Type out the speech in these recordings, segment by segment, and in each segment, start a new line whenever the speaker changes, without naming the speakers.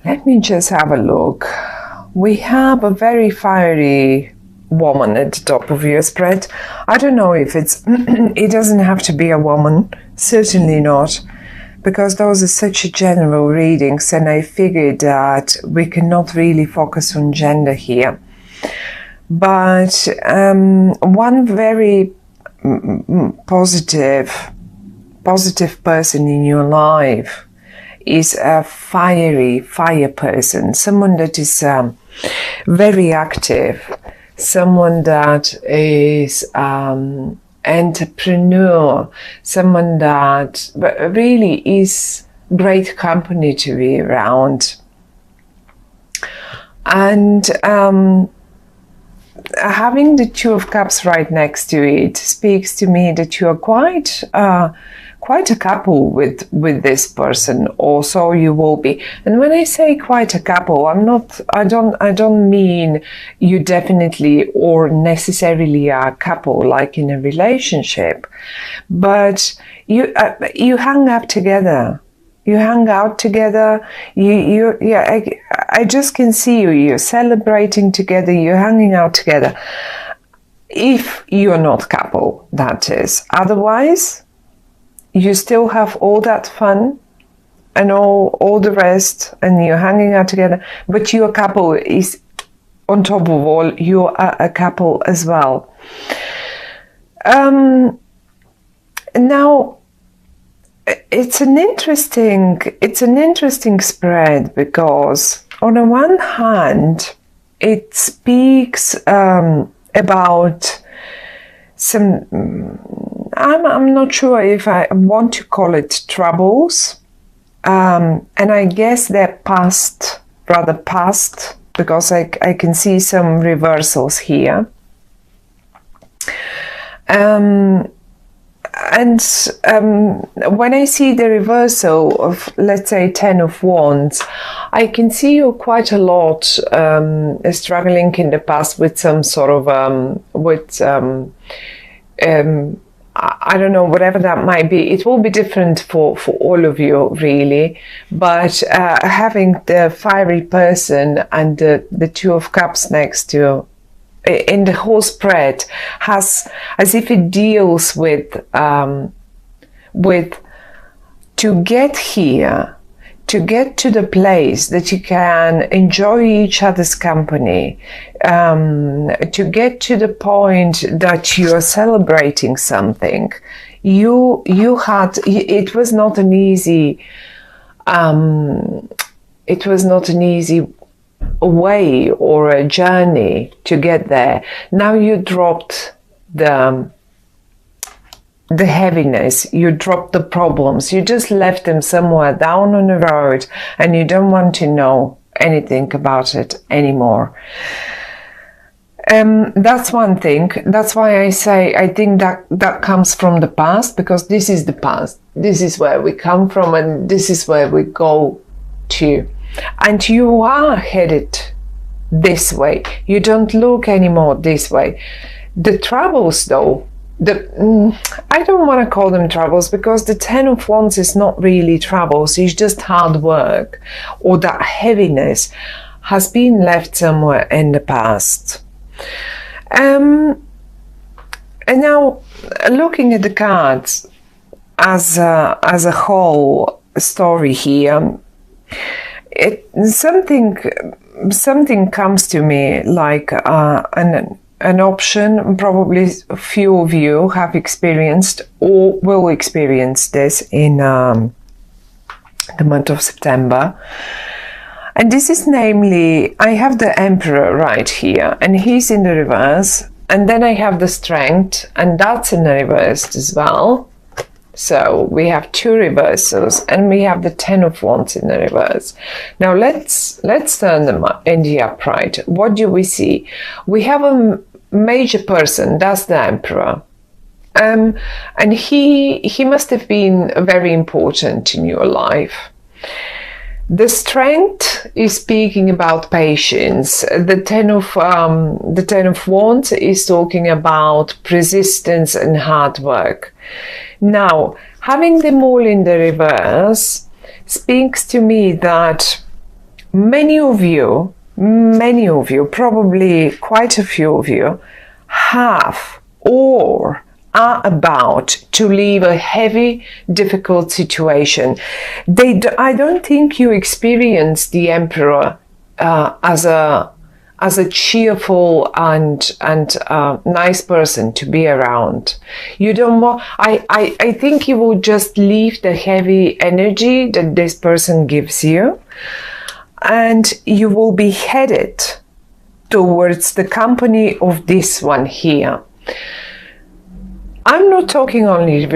Let me just have a look. We have a very fiery woman at the top of your spread. I don't know if it's it doesn't have to be a woman, certainly not, because those are such a general readings, and I figured that we cannot really focus on gender here. But one very positive person in your life is a fire person, someone that is very active, someone that is entrepreneur, someone that really is great company to be around. And having the Two of Cups right next to it speaks to me that you are quite a couple with this person, or so you will be. And when I say quite a couple, I don't mean you definitely or necessarily are a couple like in a relationship, but you hang up together. You hang out together. I just can see you. You're celebrating together. You're hanging out together. If you're not couple, that is. Otherwise, you still have all that fun and all the rest, and you're hanging out together. But your couple is on top of all. You are a couple as well. Now. It's an interesting spread, because on the one hand it speaks about some I'm not sure if I want to call it troubles, and I guess they're rather past, because I can see some reversals here. And when I see the reversal of, let's say, 10 of Wands, I can see you quite a lot struggling in the past with some sort of, I don't know, whatever that might be. It will be different for all of you, really. But having the fiery person and the Two of Cups next to in the whole spread has, as if it deals with to get here, to get to the place that you can enjoy each other's company, to get to the point that you are celebrating something. It was not an easy way or a journey to get there. Now you dropped the heaviness, you dropped the problems, you just left them somewhere down on the road, and you don't want to know anything about it anymore. That's one thing. That's why I say I think that comes from the past, because this is the past. This is where we come from, and this is where we go to. And you are headed this way. You don't look anymore this way. The troubles, though, I don't want to call them troubles, because the 10 of Wands is not really troubles. It's just hard work, or that heaviness has been left somewhere in the past. And now, looking at the cards as a whole story here, something comes to me like an option. Probably a few of you have experienced or will experience this in the month of September. And this is namely, I have the Emperor right here, and he's in the reverse. And then I have the Strength, and that's in the reverse as well. So we have two reversals, and we have the 10 of Wands in the reverse. Now let's turn them in the upright. What do we see? We have a major person, that's the Emperor. And he must have been very important in your life. The Strength is speaking about patience. The 10 of Wands is talking about persistence and hard work. Now, having them all in the reverse speaks to me that many of you, probably quite a few of you, have or are about to leave a heavy, difficult situation. I don't think you experience the Emperor as a cheerful and nice person to be around. You don't want. I think you will just leave the heavy energy that this person gives you, and you will be headed towards the company of this one here. I'm not talking only,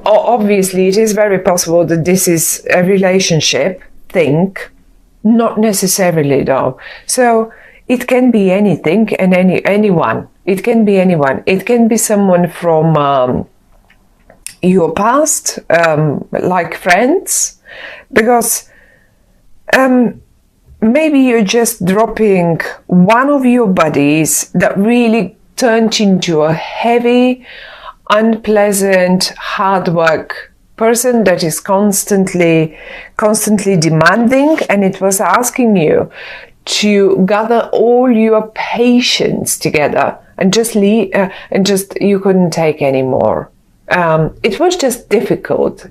obviously it is very possible that this is a relationship thing, not necessarily though. So it can be anything and anyone. It can be anyone. It can be someone from your past, like friends, because maybe you're just dropping one of your buddies that really turned into a heavy, unpleasant, hard work person that is constantly demanding, and it was asking you to gather all your patience together and just leave, you couldn't take anymore. It was just difficult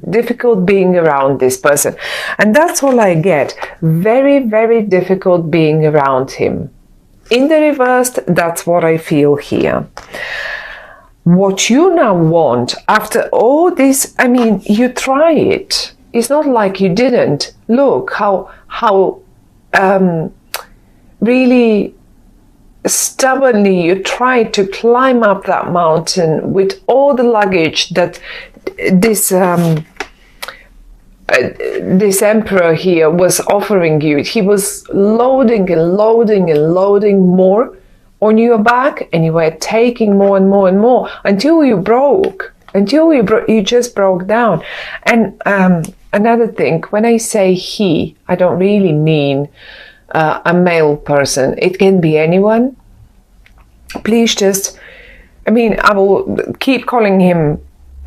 being around this person, and that's all I get. Very, very difficult being around him. In the reversed, that's what I feel here. What you now want after all this, I mean, you try it. It's not like you didn't. Look how really stubbornly you tried to climb up that mountain with all the luggage that this emperor here was offering you. He was loading and loading and loading more on your back, and you were taking more and more and more until you broke. You just broke down. And another thing, when I say he, I don't really mean a male person. It can be anyone. Please just, I mean, I will keep calling him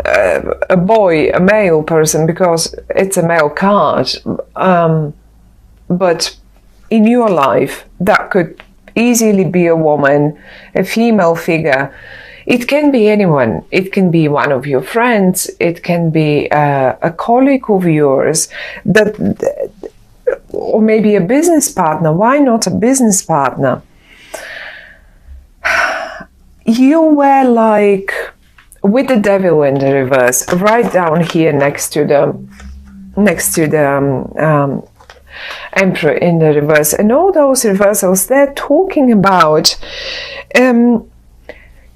a boy, a male person, because it's a male card. But in your life, that could easily be a woman, a female figure. It can be anyone. It can be one of your friends. It can be a colleague of yours, or maybe a business partner. Why not a business partner? You were like with the devil in the reverse, right down here next to the Emperor in the reverse, and all those reversals, they're talking about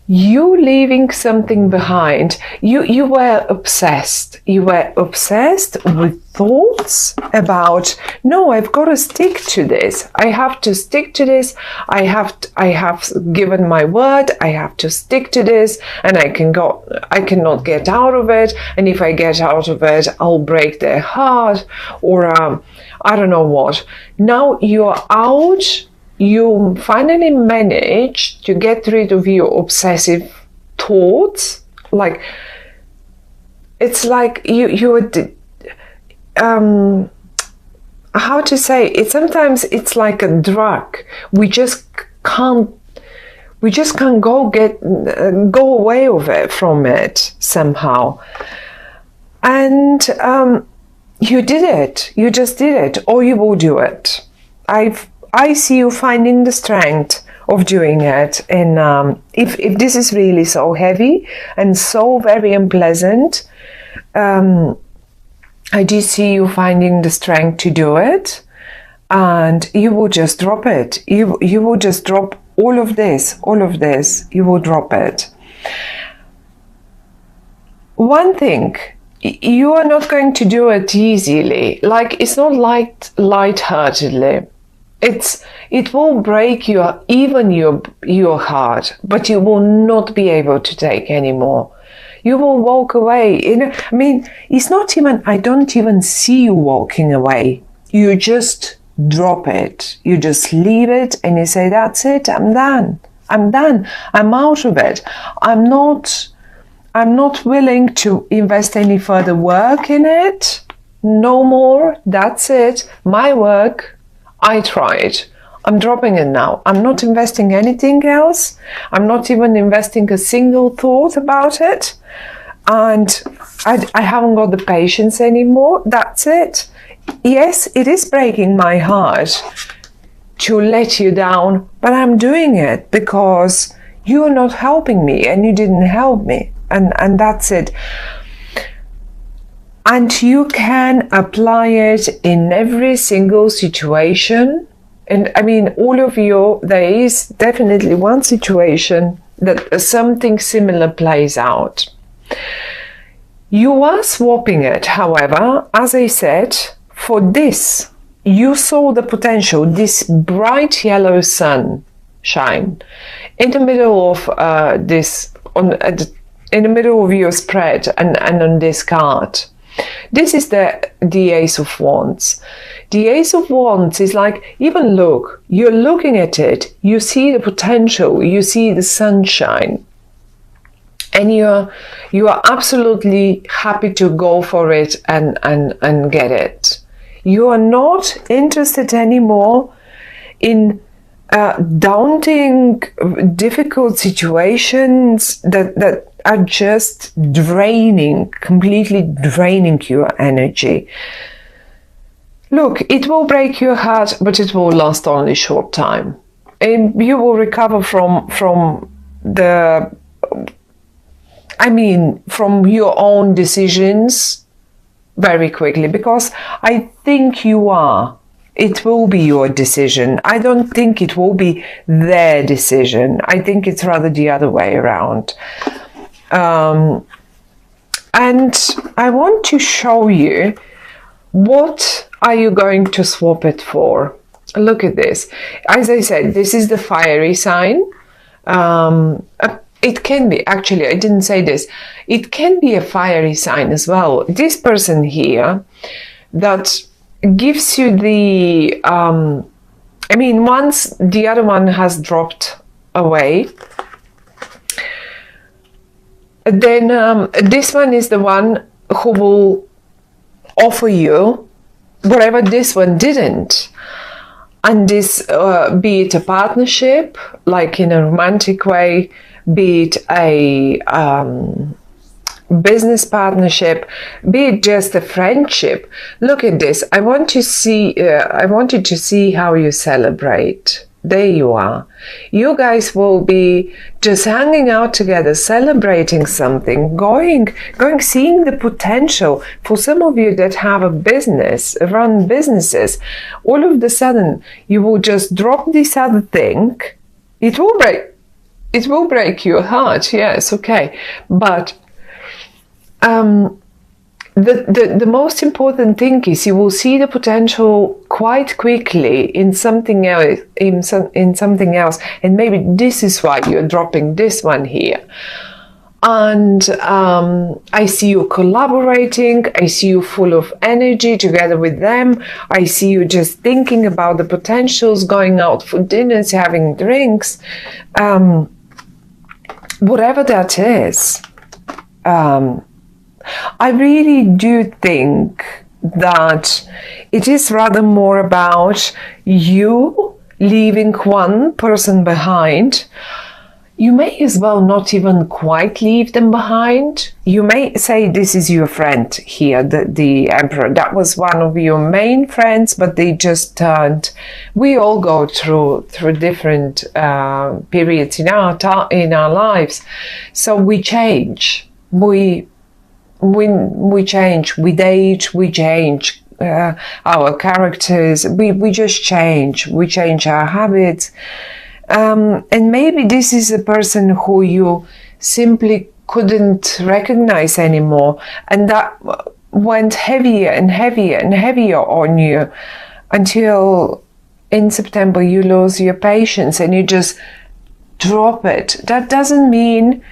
you leaving something behind. You were obsessed. You were obsessed with thoughts about, no, I've got to stick to this. I have to stick to this. I have given my word. I have to stick to this, and I cannot get out of it. And if I get out of it, I'll break their heart, or I don't know what. Now you're out. You finally managed to get rid of your obsessive thoughts. Like, it's like you're how to say it? Sometimes it's like a drug. We just can't go away with it from it somehow. And you did it. You just did it, or you will do it. I see you finding the strength of doing it. And if this is really so heavy and so very unpleasant, I do see you finding the strength to do it, and you will just drop it. You will just drop all of this. You will drop it. One thing, you are not going to do it easily. Like, it's not light-heartedly. It will break your heart, but you will not be able to take anymore. You will walk away. I mean, it's not even, I don't even see you walking away. You just drop it. You just leave it, and you say, that's it, I'm done. I'm out of it. I'm not willing to invest any further work in it. No more. That's it. My work. I tried. I'm dropping it now. I'm not investing anything else. I'm not even investing a single thought about it. And I haven't got the patience anymore. That's it. Yes, it is breaking my heart to let you down, but I'm doing it because you're not helping me and you didn't help me. And that's it. And you can apply it in every single situation. And I mean, all of you, there is definitely one situation that something similar plays out. You are swapping it, however, as I said, for this. You saw the potential, this bright yellow sun shine in the middle of in the middle of your spread and on this card. This is the Ace of Wands. The Ace of Wands is like, even look, you're looking at it, you see the potential, you see the sunshine, and you are absolutely happy to go for it and get it. You are not interested anymore in daunting, difficult situations that are just completely draining your energy. Look, it will break your heart, but it will last only a short time. And you will recover from your own decisions very quickly, because I think it will be your decision. I don't think it will be their decision. I think it's rather the other way around. And I want to show you, what are you going to swap it for? Look at this. As I said, this is the fiery sign. It can be, actually, I didn't say this. It can be a fiery sign as well. This person here that gives you the, once the other one has dropped away, then this one is the one who will offer you whatever this one didn't. And this, be it a partnership, like in a romantic way, be it a business partnership, be it just a friendship. Look at this. I wanted to see how you celebrate. There you are. You guys will be just hanging out together, celebrating something, seeing the potential. For some of you that have a business, run businesses, all of a sudden you will just drop this other thing. It will break your heart, yes, okay. But the most important thing is you will see the potential quite quickly in something else, and maybe this is why you're dropping this one here. And I see you collaborating, I see you full of energy together with them, I see you just thinking about the potentials, going out for dinners, having drinks, whatever that is. I really do think that it is rather more about you leaving one person behind. You may as well not even quite leave them behind. You may say this is your friend here, the Emperor. That was one of your main friends, but they just turned. We all go through different periods in our lives, so we change. We change, we age, we change our characters, we just change, we change our habits. And maybe this is a person who you simply couldn't recognize anymore, and that went heavier and heavier and heavier on you until in September you lose your patience and you just drop it. That doesn't mean,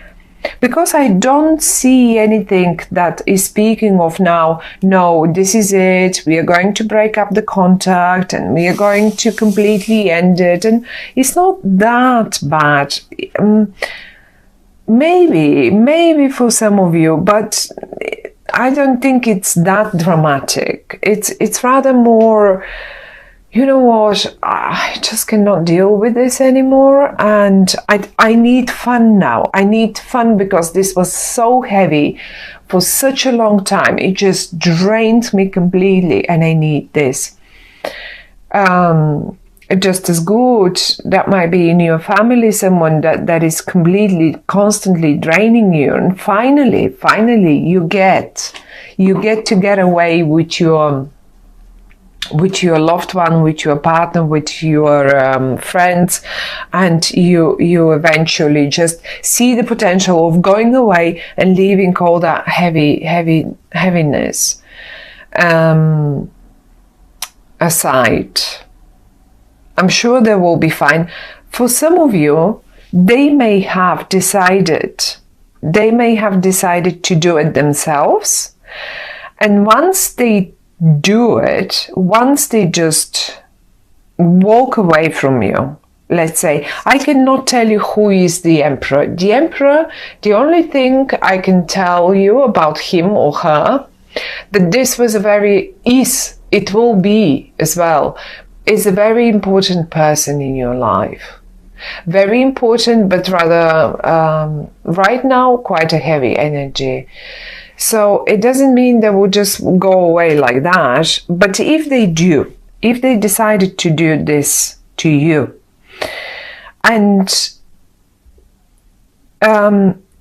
because I don't see anything that is speaking of now, no, this is it, we are going to break up the contact and we are going to completely end it. And it's not that bad. Maybe for some of you, but I don't think it's that dramatic. It's rather more, you know what, I just cannot deal with this anymore, and I need fun now. I need fun because this was so heavy for such a long time. It just drained me completely, and I need this. Just as good, that might be in your family someone that is completely, constantly draining you, and finally you get to get away with your loved one, with your partner, with your friends, and you eventually just see the potential of going away and leaving all that heaviness aside. I'm sure they will be fine. For some of you, they may have decided to do it themselves, and once they do it, once they just walk away from you, let's say, I cannot tell you who is the emperor. The emperor, the only thing I can tell you about him or her, that this was it will be as well, is a very important person in your life. Very important, but rather right now quite a heavy energy. So it doesn't mean they will just go away like that. But if they decided to do this to you, and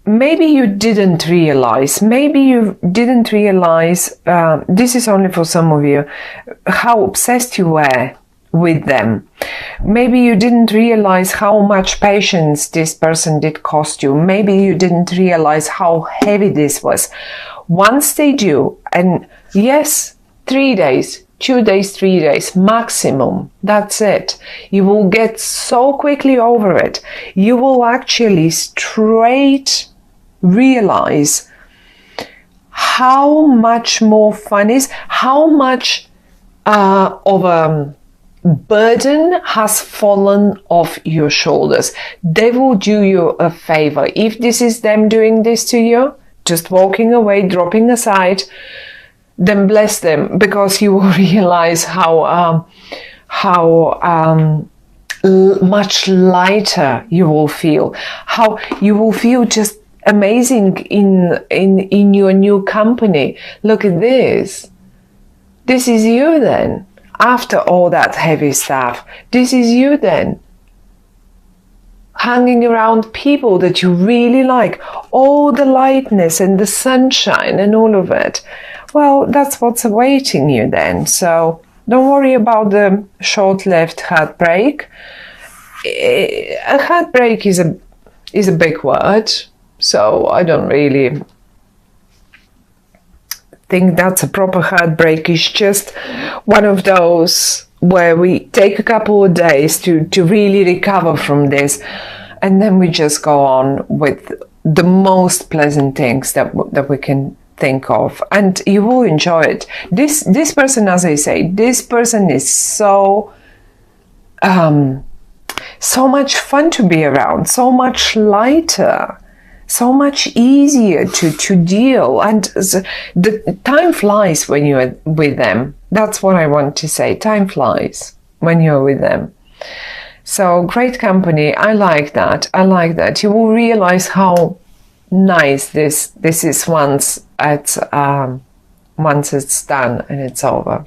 maybe you didn't realize, this is only for some of you, how obsessed you were with them. Maybe you didn't realize how much patience this person did cost you. Maybe you didn't realize how heavy this was. Once they do, and yes, 3 days, 2 days, 3 days maximum, that's it. You will get so quickly over it. You will actually straight realize how much more fun is, how much of a burden has fallen off your shoulders. They will do you a favor. If this is them doing this to you, just walking away, dropping aside, then bless them, because you will realize how much lighter you will feel, how you will feel just amazing in your new company. Look at this. This is you then. After all that heavy stuff, this is you then. Hanging around people that you really like, all the lightness and the sunshine and all of it. Well, that's what's awaiting you then. So don't worry about the short-lived heartbreak. A heartbreak is a big word, so I don't really think that's a proper heartbreak. It's just one of those where we take a couple of days to really recover from this, and then we just go on with the most pleasant things that we can think of, and you will enjoy it. This person, as I say, this person is so much fun to be around, so much lighter, so much easier to deal, and the time flies when you're with them. That's what I want to say. Time flies when you're with them. So great company. I like that. I like that. You will realize how nice this is once it's done and it's over.